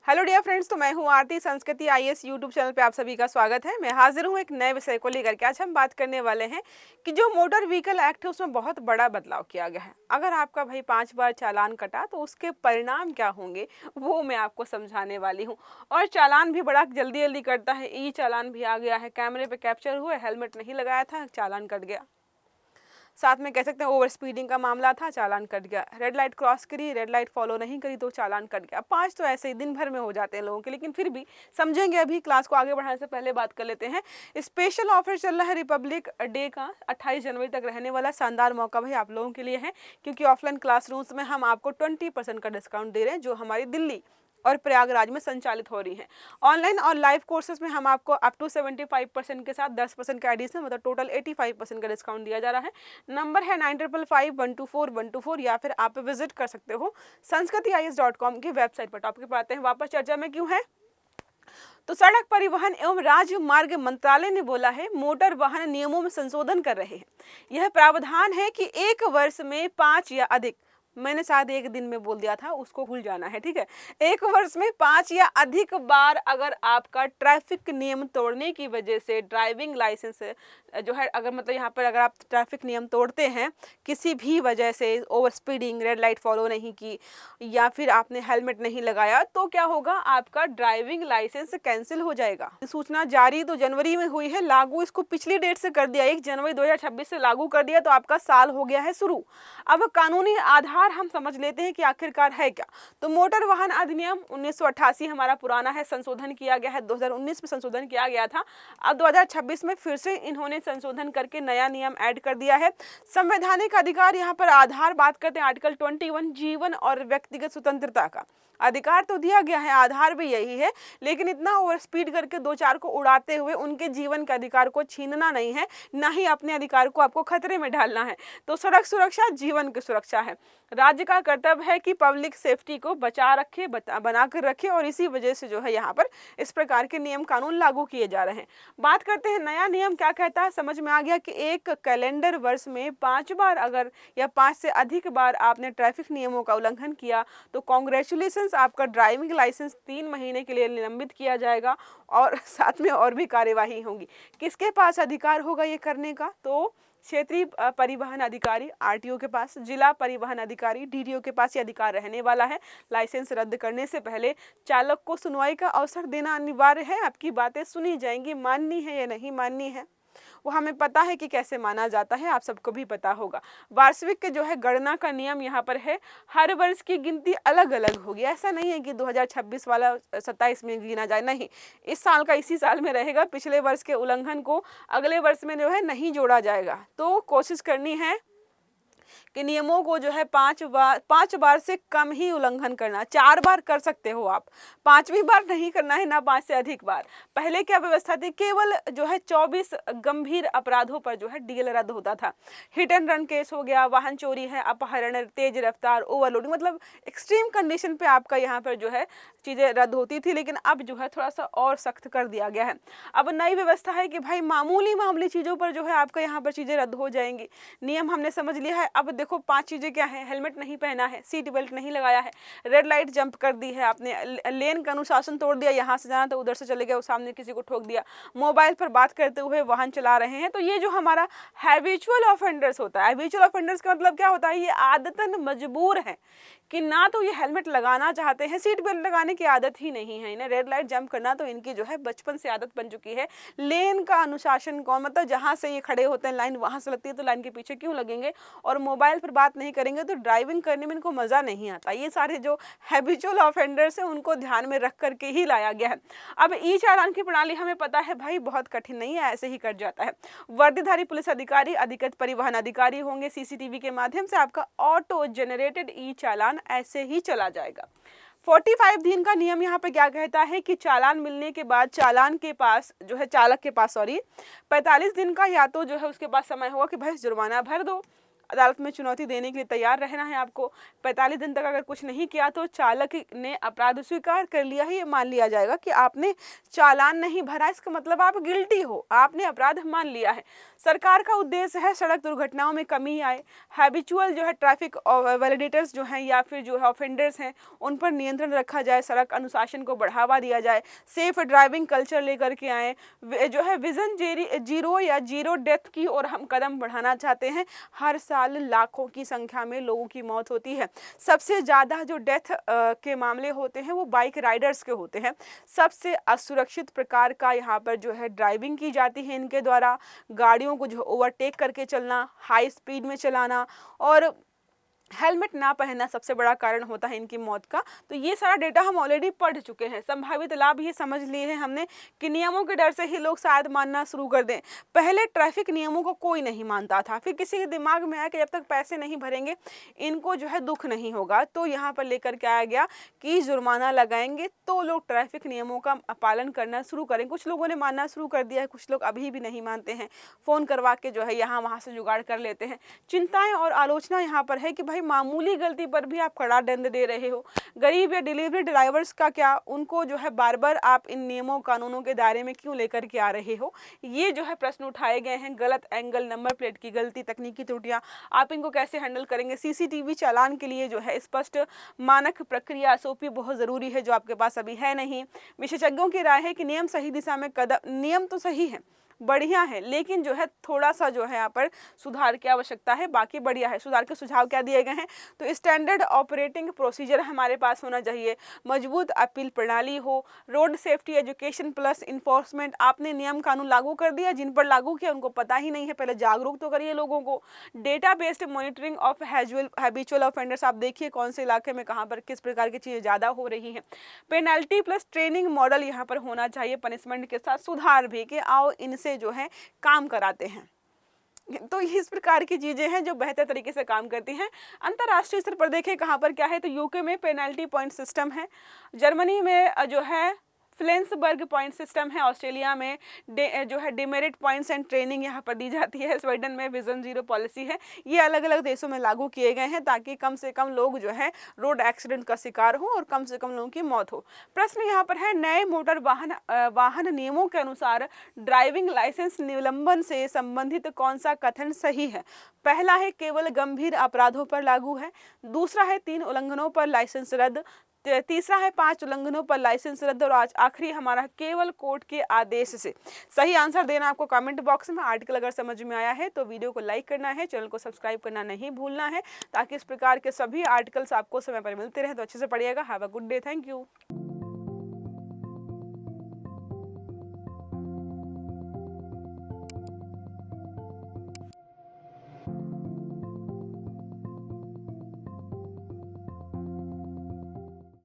Hello dear friends, तो मैं हूं आरती। संस्कृति आईएएस यूट्यूब चैनल पे आप सभी का स्वागत है। मैं हाजिर हूं एक नए विषय को लेकर के। आज हम बात करने वाले हैं कि जो मोटर व्हीकल एक्ट है उसमें बहुत बड़ा बदलाव किया गया है। अगर आपका भाई 5 बार चालान कटा तो उसके परिणाम क्या होंगे वो मैं आपको समझाने वाली हूँ। और चालान भी बड़ा जल्दी जल्दी कटता है। ई चालान भी आ गया है, कैमरे पे कैप्चर हुए, हेलमेट नहीं लगाया था, चालान कट गया। साथ में कह सकते हैं ओवर स्पीडिंग का मामला था, चालान कट गया। रेड लाइट क्रॉस करी, रेड लाइट फॉलो नहीं करी तो चालान कट गया। 5 तो ऐसे ही दिन भर में हो जाते हैं लोगों के, लेकिन फिर भी समझेंगे। अभी क्लास को आगे बढ़ाने से पहले बात कर लेते हैं। स्पेशल ऑफर चल रहा है रिपब्लिक डे का, 28 जनवरी तक रहने वाला शानदार मौका भाई आप लोगों के लिए है, क्योंकि ऑफलाइन क्लासरूम्स में हम आपको 20% का डिस्काउंट दे रहे हैं, जो हमारी दिल्ली और प्रयागराज में संचालित हो रही हैं। ऑनलाइन और लाइव कोर्सेज में हम आपको अप टू 75% के साथ 10% का एडिशनल, मतलब टोटल 85% का डिस्काउंट दिया जा रहा है। नंबर है 9555124124, या फिर आप विजिट कर सकते हो sanskritis.com की वेबसाइट पर। टॉपिक पर आते हैं, वापस चर्चा में क्यों है। तो सड़क परिवहन एवं राजमार्ग मंत्रालय ने बोला है, मोटर वाहन नियमों में संशोधन कर रहे हैं। यह प्रावधान है कि 1 वर्ष में 5 या अधिक, मैंने शायद एक दिन में बोल दिया था, उसको भूल जाना है, ठीक है। 1 वर्ष में 5 या अधिक बार अगर आपका ट्रैफिक नियम तोड़ने की वजह से ड्राइविंग लाइसेंस जो है, अगर मतलब यहाँ पर अगर आप ट्रैफिक नियम तोड़ते हैं किसी भी वजह से, over speeding, red light follow नहीं की, या फिर आपने हेलमेट नहीं लगाया, तो क्या होगा, आपका ड्राइविंग लाइसेंस कैंसिल हो जाएगा। सूचना जारी तो जनवरी में हुई है, लागू इसको पिछली डेट से कर दिया, 1 जनवरी 2026 से लागू कर दिया, तो आपका साल हो गया है शुरू। अब कानूनी आधार हम समझ लेते हैं कि आखिरकार है क्या। तो मोटर वाहन अधिनियम 1988 हमारा पुराना है, संशोधन किया गया है, 2019 में संशोधन किया गया था। अब 2026 में फिर से इन्होंने संशोधन करके नया नियम ऐड कर दिया है। संवैधानिक अधिकार, यहाँ पर आधार बात करते हैं आर्टिकल 21, जीवन और व्यक्तिगत स्वतंत्रता का अधिकार तो दिया गया है, आधार भी यही है, लेकिन इतना ओवर स्पीड करके 2-4 को उड़ाते हुए उनके जीवन के अधिकार को छीनना नहीं है, ना ही अपने अधिकार को आपको खतरे में डालना है। तो सड़क सुरक्षा जीवन की सुरक्षा है। राज्य का कर्तव्य है कि पब्लिक सेफ्टी को बचा रखे, बनाकर रखे, और इसी वजह से जो है यहाँ पर इस प्रकार के नियम कानून लागू किए जा रहे हैं। बात करते हैं नया नियम क्या कहता है। समझ में आ गया कि एक कैलेंडर वर्ष में 5 बार अगर, या 5 से अधिक बार आपने ट्रैफिक नियमों का उल्लंघन किया तो कॉन्ग्रेचुलेशन, आपका ड्राइविंग लाइसेंस 3 महीने के लिए निलंबित किया जाएगा, और साथ में और भी कार्यवाही होगी। किसके पास अधिकार होगा ये करने का, तो क्षेत्रीय परिवहन अधिकारी आरटीओ के पास, जिला परिवहन अधिकारी डीडीओ के पास ये अधिकार रहने वाला है। लाइसेंस रद्द करने से पहले चालक को सुनवाई का अवसर देना अनिवार्य है। आपकी बातें सुनी जाएंगी, माननी है या नहीं माननी है वो हमें पता है कि कैसे माना जाता है, आप सबको भी पता होगा। वार्षिक के जो है गणना का नियम यहाँ पर है, हर वर्ष की गिनती अलग अलग होगी। ऐसा नहीं है कि 2026 वाला 27 में गिना जाए, नहीं, इस साल का इसी साल में रहेगा। पिछले वर्ष के उल्लंघन को अगले वर्ष में जो है नहीं जोड़ा जाएगा। तो कोशिश करनी है कि नियमों को जो है 5 बार से कम ही उल्लंघन करना। 4 बार कर सकते हो आप, 5वीं बार नहीं करना है, ना 5 से अधिक बार। पहले क्या व्यवस्था थी, केवल जो है 24 गंभीर अपराधों पर जो है डीएल रद्द होता था। हिट एंड रन केस हो गया, वाहन चोरी है, अपहरण, तेज रफ्तार, ओवरलोडिंग, मतलब एक्सट्रीम कंडीशन पे आपका यहाँ पर जो है चीज़ें रद्द होती थी। लेकिन अब जो है थोड़ा सा और सख्त कर दिया गया है। अब नई व्यवस्था है कि भाई मामूली चीज़ों पर जो है आपका यहाँ पर चीज़ें रद्द हो जाएंगी। नियम हमने समझ लिया है। अब देखो 5 चीजें क्या है, हेलमेट नहीं पहना है, सीट बेल्ट नहीं लगाया है, रेड लाइट जंप कर दी है आपने, लेन का अनुशासन तोड़ दिया, यहाँ से जाना तो उधर से चले गए, सामने किसी को ठोक दिया, मोबाइल पर बात करते हुए वाहन चला रहे हैं। तो ये जो हमारा हैबिचुअल ऑफेंडर्स होता है, हैबिचुअल ऑफेंडर्स का मतलब क्या होता है, ये आदतन मजबूर है कि ना तो ये हेलमेट लगाना चाहते हैं, सीट बेल्ट लगाने की आदत ही नहीं है इन्हें, रेड लाइट जंप करना तो इनकी जो है बचपन से आदत बन चुकी है। लेन का अनुशासन कौन, मतलब जहाँ से ये खड़े होते हैं लाइन वहाँ से लगती है तो लाइन के पीछे क्यों लगेंगे, और मोबाइल पर बात नहीं करेंगे तो ड्राइविंग करने में इनको मज़ा नहीं आता। ये सारे जो हैबिचुअल ऑफेंडर्स हैं उनको ध्यान में रख करके ही लाया गया है। अब ई चालान की प्रणाली हमें पता है भाई बहुत कठिन नहीं है, ऐसे ही कट जाता है। वर्दीधारी पुलिस अधिकारी, अधिकृत परिवहन अधिकारी होंगे, सीसीटीवी के माध्यम से आपका ऑटो जनरेटेड ई चालान ऐसे ही चला जाएगा। 45 दिन का नियम यहाँ पे क्या कहता है कि चालान मिलने के बाद चालान के पास जो है, चालक के पास 45 दिन का या तो जो है उसके पास समय होगा कि भाई जुर्माना भर दो, अदालत में चुनौती देने के लिए तैयार रहना है आपको। 45 दिन तक अगर कुछ नहीं किया तो चालक ने अपराध स्वीकार कर लिया है, ये मान लिया जाएगा कि आपने चालान नहीं भरा, इसका मतलब आप गिल्टी हो, आपने अपराध मान लिया है। सरकार का उद्देश्य है सड़क दुर्घटनाओं में कमी आए, हैबिचुअल जो है ट्रैफिक वैलिडेटर्स जो हैं या फिर जो है ऑफेंडर्स हैं उन पर नियंत्रण रखा जाए, सड़क अनुशासन को बढ़ावा दिया जाए, सेफ ड्राइविंग कल्चर लेकर के आए, जो है विजन जीरो या जीरो डेथ की ओर हम कदम बढ़ाना चाहते हैं। हर साल लाखों की संख्या में लोगों की मौत होती है। सबसे ज़्यादा जो डेथ के मामले होते हैं वो बाइक राइडर्स के होते हैं। सबसे असुरक्षित प्रकार का यहाँ पर जो है ड्राइविंग की जाती है इनके द्वारा। गाड़ियों को जो ओवरटेक करके चलना, हाई स्पीड में चलाना और हेलमेट ना पहनना सबसे बड़ा कारण होता है इनकी मौत का। तो ये सारा डेटा हम ऑलरेडी पढ़ चुके हैं। संभावित लाभ ये समझ लिए हैं हमने कि नियमों के डर से ही लोग शायद मानना शुरू कर दें। पहले ट्रैफिक नियमों को कोई नहीं मानता था, फिर किसी के दिमाग में आया कि जब तक पैसे नहीं भरेंगे इनको जो है दुख नहीं होगा, तो यहाँ पर लेकर के आया गया कि जुर्माना लगाएंगे तो लोग ट्रैफिक नियमों का पालन करना शुरू करें। कुछ लोगों ने मानना शुरू कर दिया है, कुछ लोग अभी भी नहीं मानते हैं, फ़ोन करवा के जो है यहाँ वहाँ से जुगाड़ कर लेते हैं। चिंताएं और आलोचना यहाँ पर है कि भाई मामूली गलती पर भी आप कड़ा दंड दे रहे हो। गरीब या डिलीवरी ड्राइवर्स का क्या, उनको जो है बार बार आप इन नियमों कानूनों के दायरे में क्यों लेकर के आ रहे हो, ये जो है प्रश्न उठाए गए हैं। गलत एंगल, नंबर प्लेट की गलती, तकनीकी त्रुटियां, आप इनको कैसे हैंडल करेंगे। सीसीटीवी चालान के लिए जो है स्पष्ट मानक प्रक्रिया एसओपी बहुत ज़रूरी है, जो आपके पास अभी है नहीं। विशेषज्ञों की राय है कि नियम सही दिशा में कदम, नियम तो सही है, बढ़िया है, लेकिन जो है थोड़ा सा जो है यहाँ पर सुधार की आवश्यकता है। बाकी बढ़िया है। सुधार के सुझाव क्या दिए गए हैं, तो स्टैंडर्ड ऑपरेटिंग प्रोसीजर हमारे पास होना चाहिए, मजबूत अपील प्रणाली हो, road safety education plus enforcement. आपने नियम कानून लागू कर दिया, जिन पर लागू किया उनको पता ही नहीं है, पहले जागरूक तो करिए लोगों को। Data based monitoring of habitual offenders, आप देखिए कौन से इलाके में कहाँ पर किस प्रकार की चीज़ें ज़्यादा हो रही हैं। पेनल्टी प्लस ट्रेनिंग मॉडल यहाँ पर होना चाहिए, पनिशमेंट के साथ सुधार भी, कि आओ इनसे जो है काम कराते हैं। तो इस प्रकार की चीजें हैं जो बेहतर तरीके से काम करती हैं। अंतर्राष्ट्रीय स्तर पर देखें कहां पर क्या है, तो यूके में पेनल्टी पॉइंट सिस्टम है, जर्मनी में जो है फ्लेंसबर्ग पॉइंट सिस्टम है, ऑस्ट्रेलिया में जो है डिमेरिट पॉइंट्स एंड ट्रेनिंग यहाँ पर दी जाती है, स्वीडन में विजन जीरो पॉलिसी है। ये अलग अलग देशों में लागू किए गए हैं ताकि कम से कम लोग जो है रोड एक्सीडेंट का शिकार हो और कम से कम लोगों की मौत हो। प्रश्न यहाँ पर है, नए मोटर वाहन नियमों के अनुसार ड्राइविंग लाइसेंस निलंबन से संबंधित कौन सा कथन सही है। पहला है केवल गंभीर अपराधों पर लागू है, दूसरा है 3 उल्लंघनों पर लाइसेंस रद्द, तीसरा है 5 उल्लंघनों पर लाइसेंस रद्द, और आज आखिरी हमारा केवल कोर्ट के आदेश से। सही आंसर देना आपको कमेंट बॉक्स में। आर्टिकल अगर समझ में आया है तो वीडियो को लाइक करना है, चैनल को सब्सक्राइब करना नहीं भूलना है, ताकि इस प्रकार के सभी आर्टिकल्स आपको समय पर मिलते रहे। तो अच्छे से पढ़िएगा। Have a good day. Thank you.